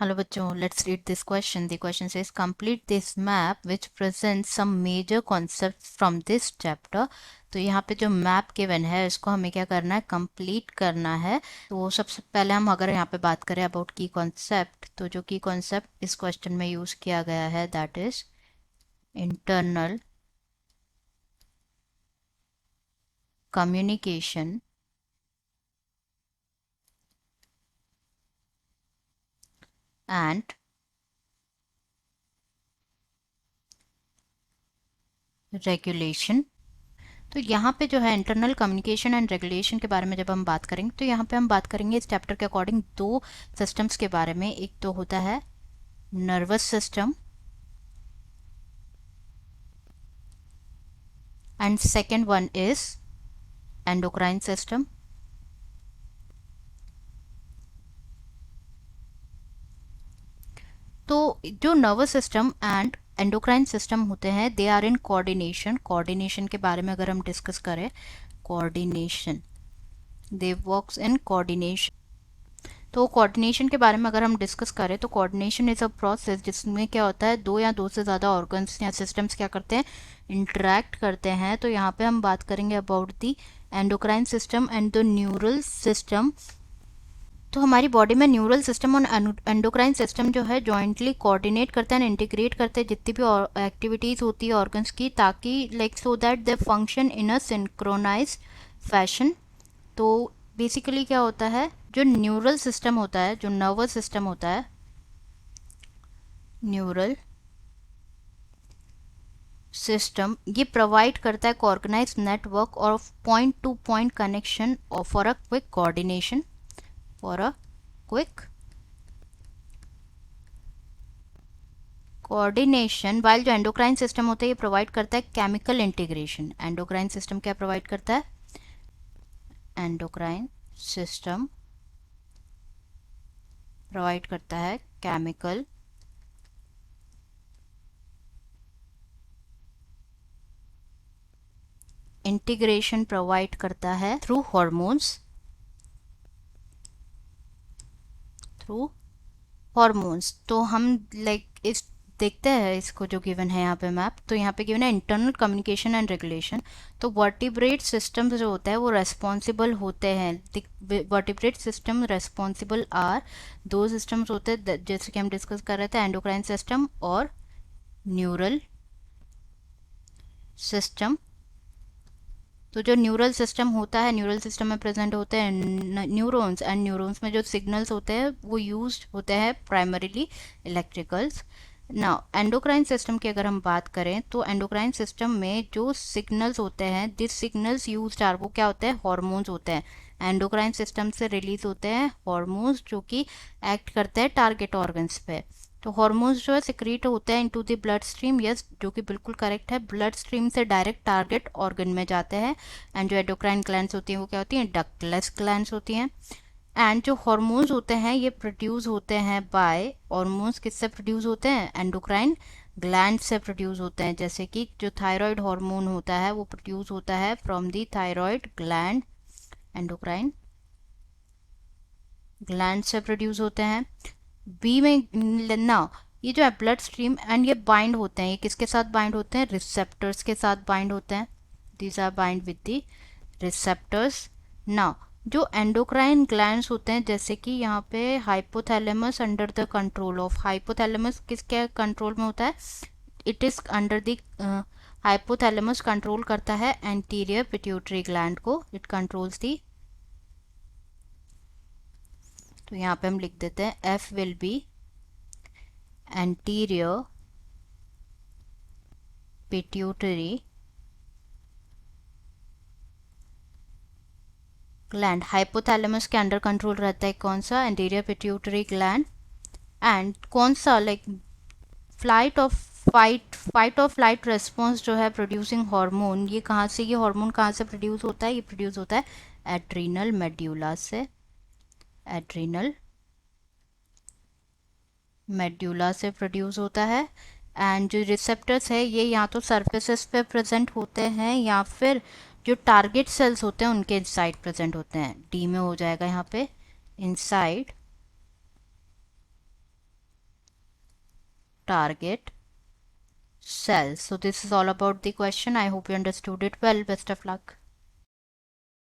Hello बच्चों, let's read this question. The question says complete this map which presents some major concepts from this chapter. तो यहाँ पे जो map given है इसको हमें क्या करना है, कंप्लीट करना है. तो सबसे पहले हम अगर यहाँ पे बात करें अबाउट की कॉन्सेप्ट, तो जो की कॉन्सेप्ट इस क्वेश्चन में यूज किया गया है that is internal communication and regulation. तो यहाँ पे जो है इंटरनल कम्युनिकेशन एंड रेगुलेशन के बारे में जब हम बात करेंगे तो यहाँ पे हम बात करेंगे इस चैप्टर के अकॉर्डिंग दो सिस्टम्स के बारे में. एक तो होता है nervous system and second one is endocrine system. तो जो nervous system and endocrine system होते हैं they are in coordination. Coordination के बारे में अगर हम डिस्कस करें, coordination, they works in coordination. तो कोऑर्डिनेशन के बारे में अगर हम डिस्कस करें तो कोऑर्डिनेशन इज अ प्रोसेस जिसमें क्या होता है, दो या दो से ज़्यादा ऑर्गन्स या सिस्टम्स क्या करते हैं, इंटरैक्ट करते हैं. तो यहाँ पे हम बात करेंगे about the endocrine system and the neural system. तो हमारी बॉडी में न्यूरल सिस्टम और एंडोक्राइन सिस्टम जो है जॉइंटली कोऑर्डिनेट करते हैं, इंटीग्रेट करते हैं जितनी भी एक्टिविटीज़ होती है ऑर्गन्स की, ताकि like so that they function in a synchronize fashion. तो बेसिकली क्या होता है, जो न्यूरल सिस्टम होता है, जो नर्वस सिस्टम होता है, न्यूरल सिस्टम, ये प्रोवाइड करता है ऑर्गेनाइज नेटवर्क और पॉइंट टू पॉइंट कनेक्शन और for a quick coordination, for a quick coordination. While जो एंडोक्राइन सिस्टम होता है ये प्रोवाइड करता है केमिकल इंटीग्रेशन. एंडोक्राइन सिस्टम क्या प्रोवाइड करता है, एंडोक्राइन सिस्टम प्रोवाइड करता है केमिकल इंटीग्रेशन, प्रोवाइड करता है थ्रू हॉर्मोन्स, थ्रू हॉर्मोन्स. तो हम लाइक इस देखते हैं इसको जो गिवन है यहाँ पे मैप. तो यहाँ पे गिवन है इंटरनल कम्युनिकेशन एंड रेगुलेशन. तो वर्टिब्रेट सिस्टम जो होता है वो रेस्पॉन्सिबल होते हैं. वर्टिब्रेट सिस्टम रेस्पॉन्सिबल आर, दो सिस्टम्स होते हैं जैसे कि हम डिस्कस कर रहे थे, एंडोक्राइन सिस्टम और न्यूरल सिस्टम. तो जो न्यूरल सिस्टम होता है, न्यूरल सिस्टम में प्रेजेंट होते हैं न्यूरॉन्स, एंड न्यूरॉन्स में जो सिग्नल्स होते हैं वो यूज्ड होते हैं primarily electricals. Now endocrine system की अगर हम बात करें तो एंडोक्राइन सिस्टम में जो सिग्नल्स होते हैं, दिस सिग्नल्स यूज्ड आर, वो क्या होते हैं, हॉर्मोन्स होते हैं. एंडोक्राइन सिस्टम से रिलीज होते हैं हॉर्मोन्स जो कि एक्ट करते हैं टारगेट ऑर्गन्स पे. तो हॉर्मोन्स जो है सिक्रीट होते हैं into the blood stream, yes, जो कि बिल्कुल करेक्ट है. ब्लड स्ट्रीम से डायरेक्ट टारगेट ऑर्गन में जाते हैं. एंड जो एंडोक्राइन ग्लैंड्स होती हैं वो क्या होती हैं, डक्टलेस ग्लैंड्स होती हैं. एंड जो हॉर्मोन्स होते हैं ये प्रोड्यूस होते हैं बाय, हॉर्मोन्स किससे प्रोड्यूस होते हैं, एंडोक्राइन ग्लैंड से प्रोड्यूस होते हैं. जैसे कि जो थायराइड हार्मोन होता है वो प्रोड्यूस होता है from the thyroid gland, endocrine gland से प्रोड्यूस होते हैं. बी में ना, ये जो है ब्लड स्ट्रीम एंड ये बाइंड होते हैं, ये किसके साथ बाइंड होते हैं, रिसेप्टर्स के साथ बाइंड होते हैं. These are bind with the receptors. Now जो एंडोक्राइन ग्लैंड्स होते हैं, जैसे कि यहाँ पे hypothalamus under the control of, hypothalamus किसके कंट्रोल में होता है, it is under the hypothalamus control करता है एंटीरियर पिट्यूटरी ग्लैंड को, इट कंट्रोल्स दी. तो यहाँ पे हम लिख देते हैं F will be anterior pituitary gland. Hypothalamus के अंडर कंट्रोल रहता है कौन सा, एंटीरियर पिट्यूटरी ग्लैंड. एंड कौन सा like flight of fight of flight response जो है प्रोड्यूसिंग हार्मोन, ये कहाँ से, ये हार्मोन कहाँ से प्रोड्यूस होता है, ये प्रोड्यूस होता है एड्रीनल मेड्यूला से, एड्रीनल मेड्यूला से प्रोड्यूस होता है. एंड जो रिसेप्टर्स है ये या तो सर्फेसेस पे प्रेजेंट होते हैं या फिर जो टारगेट सेल्स होते हैं उनके इनसाइड प्रेजेंट होते हैं. डी में हो जाएगा यहाँ पे inside target cells. So this is all about the question. I hope you understood it well. Best of luck.